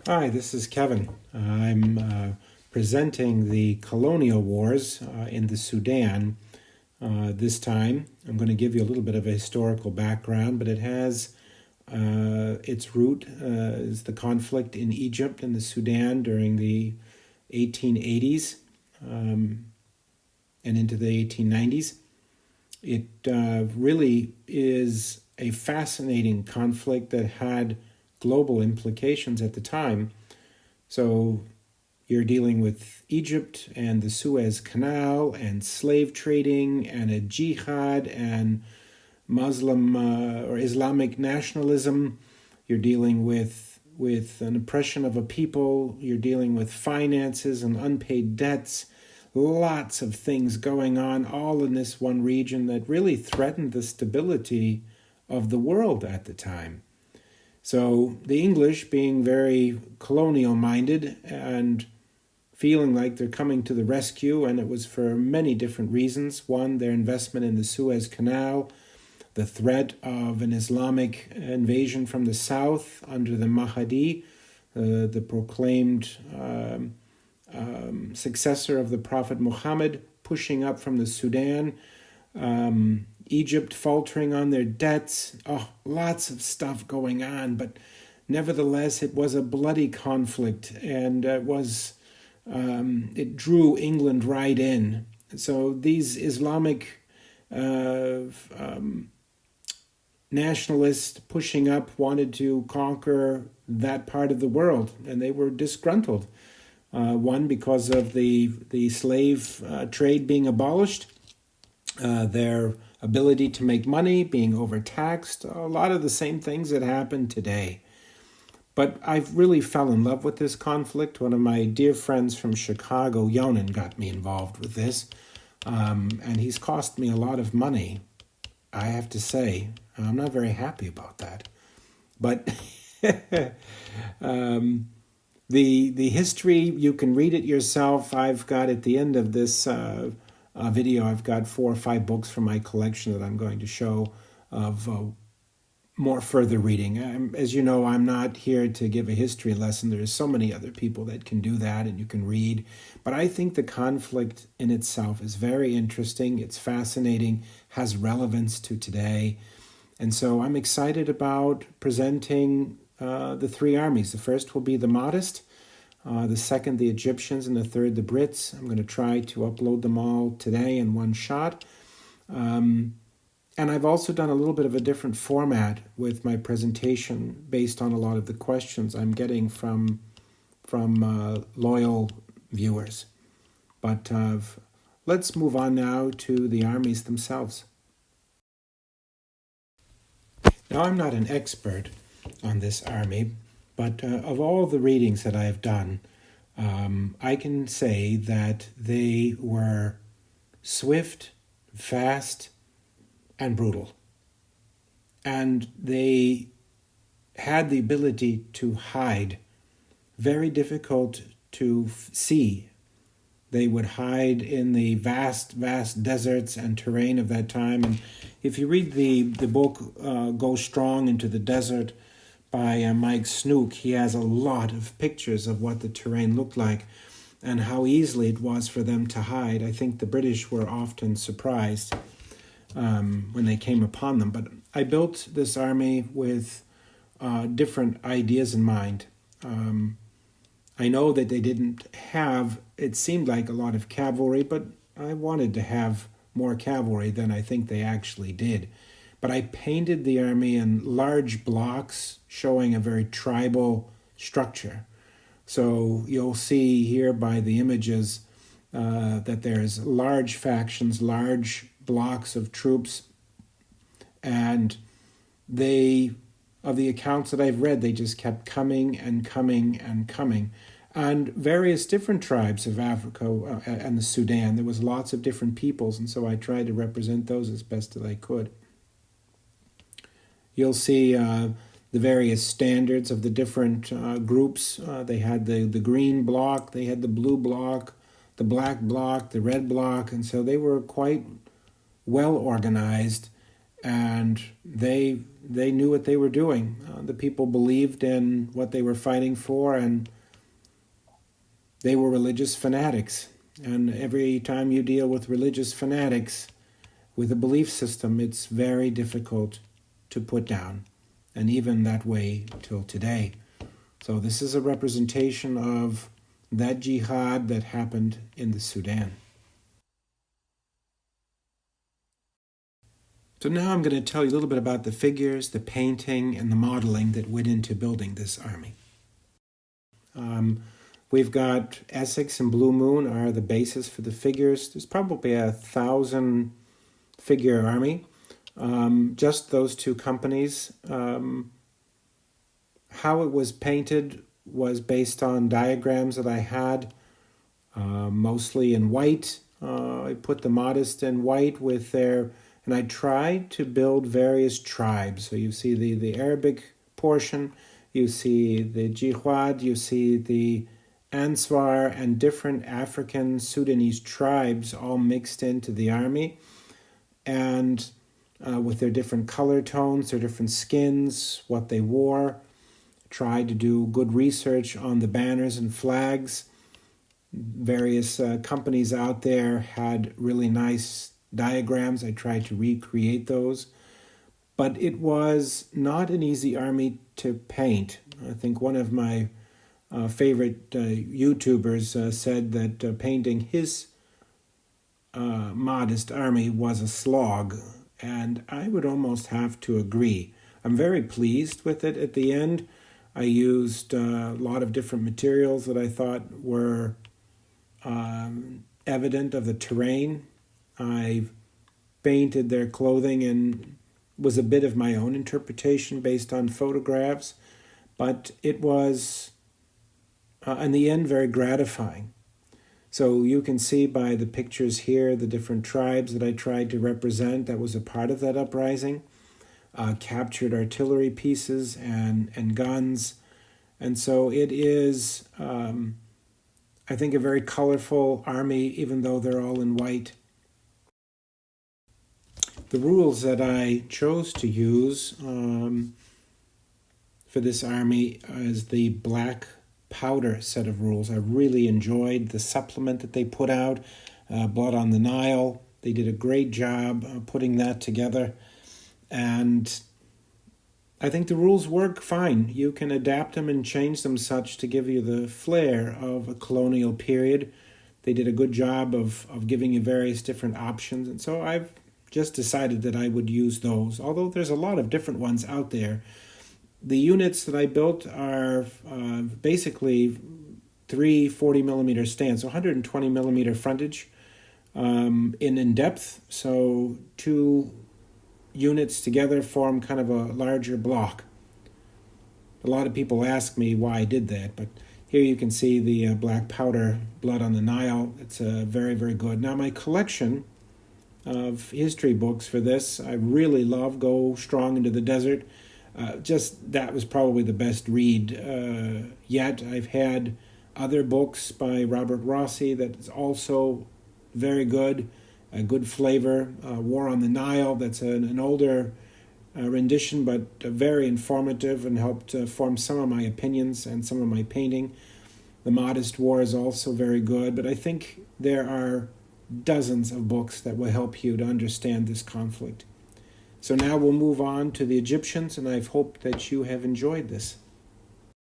Hi, this is Kevin. I'm presenting the colonial wars in the Sudan. This time, I'm going to give you a little bit of a historical background, but it has its root is the conflict in Egypt and the Sudan during the 1880s and into the 1890s. It really is a fascinating conflict that had global implications at the time. So you're dealing with Egypt and the Suez Canal and slave trading and a jihad and Muslim or Islamic nationalism. You're dealing with an oppression of a people. You're dealing with finances and unpaid debts. Lots of things going on all in this one region that really threatened the stability of the world at the time. So the English, being very colonial-minded and feeling like they're coming to the rescue, and it was for many different reasons. One, their investment in the Suez Canal, the threat of an Islamic invasion from the south under the Mahdi, the proclaimed successor of the Prophet Muhammad, pushing up from the Sudan, Egypt faltering on their debts. Lots of stuff going on, but nevertheless, it was a bloody conflict, and it drew England right in. So these Islamic nationalists pushing up wanted to conquer that part of the world, and they were disgruntled. One, because of the slave trade being abolished, their ability to make money being overtaxed, a lot of the same things that happen today. But I've really fell in love with this conflict. One of my dear friends from Chicago, Yonan, got me involved with this, and he's cost me a lot of money, I have to say. I'm not very happy about that. But the history, you can read it yourself. I've got at the end of this video, I've got 4 or 5 books from my collection that I'm going to show of more further reading. As you know, I'm not here to give a history lesson. There's so many other people that can do that and you can read. But I think the conflict in itself is very interesting. It's fascinating, has relevance to today. And so I'm excited about presenting the 3 armies. The first will be the Mahdist, the second the Egyptians, and the third the Brits. I'm going to try to upload them all today in one shot. And I've also done a little bit of a different format with my presentation based on a lot of the questions I'm getting from loyal viewers. But let's move on now to the armies themselves. Now, I'm not an expert on this army, but of all the readings that I've done, I can say that they were swift, fast, and brutal. And they had the ability to hide, very difficult to see. They would hide in the vast, vast deserts and terrain of that time. And if you read the book, Go Strong into the Desert, by Mike Snook, he has a lot of pictures of what the terrain looked like and how easily it was for them to hide. I think the British were often surprised when they came upon them. But I built this army with different ideas in mind. I know that they didn't have, it seemed like a lot of cavalry, but I wanted to have more cavalry than I think they actually did. But I painted the army in large blocks showing a very tribal structure. So you'll see here by the images that there's large factions, large blocks of troops, and they, of the accounts that I've read, they just kept coming and coming and coming. And various different tribes of Africa and the Sudan, there was lots of different peoples, and so I tried to represent those as best as I could. You'll see the various standards of the different groups. They had the green block, they had the blue block, the black block, the red block, and so they were quite well organized and they knew what they were doing. The people believed in what they were fighting for, and they were religious fanatics. And every time you deal with religious fanatics with a belief system, it's very difficult to put down, and even that way till today. So this is a representation of that jihad that happened in the Sudan. So now I'm going to tell you a little bit about the figures, the painting, and the modeling that went into building this army. We've got Essex and Blue Moon are the basis for the figures. There's probably 1,000 figure army. Just those two companies. How it was painted was based on diagrams that I had, mostly in white. I put the Mahdist in white with their... And I tried to build various tribes. So you see the Arabic portion, you see the Jihad, you see the Ansar, and different African Sudanese tribes all mixed into the army. And with their different color tones, their different skins, what they wore. Tried to do good research on the banners and flags. Various companies out there had really nice diagrams. I tried to recreate those, but it was not an easy army to paint. I think one of my favorite YouTubers said that painting his Mahdist army was a slog, and I would almost have to agree. I'm very pleased with it at the end. I used a lot of different materials that I thought were evident of the terrain. I painted their clothing and was a bit of my own interpretation based on photographs, but it was, in the end, very gratifying. So you can see by the pictures here the different tribes that I tried to represent that was a part of that uprising, captured artillery pieces and guns. And so it is, I think, a very colorful army, even though they're all in white. The rules that I chose to use for this army is the black powder set of rules. I really enjoyed the supplement that they put out, Blood on the Nile. They did a great job putting that together. And I think the rules work fine. You can adapt them and change them such to give you the flair of a colonial period. They did a good job of giving you various different options. And so I've just decided that I would use those, although there's a lot of different ones out there. The units that I built are basically 3 40-millimeter stands, so 120 millimeter frontage in depth. So 2 units together form kind of a larger block. A lot of people ask me why I did that, but here you can see the black powder Blood on the Nile. It's very, very good. Now my collection of history books for this, I really love Go Strong into the Desert. Just that was probably the best read yet. I've had other books by Robert Rossi that is also very good, a good flavor. War on the Nile, that's an older rendition, but very informative and helped form some of my opinions and some of my painting. The Mahdist War is also very good, but I think there are dozens of books that will help you to understand this conflict. So now we'll move on to the Egyptians, and I hope that you have enjoyed this.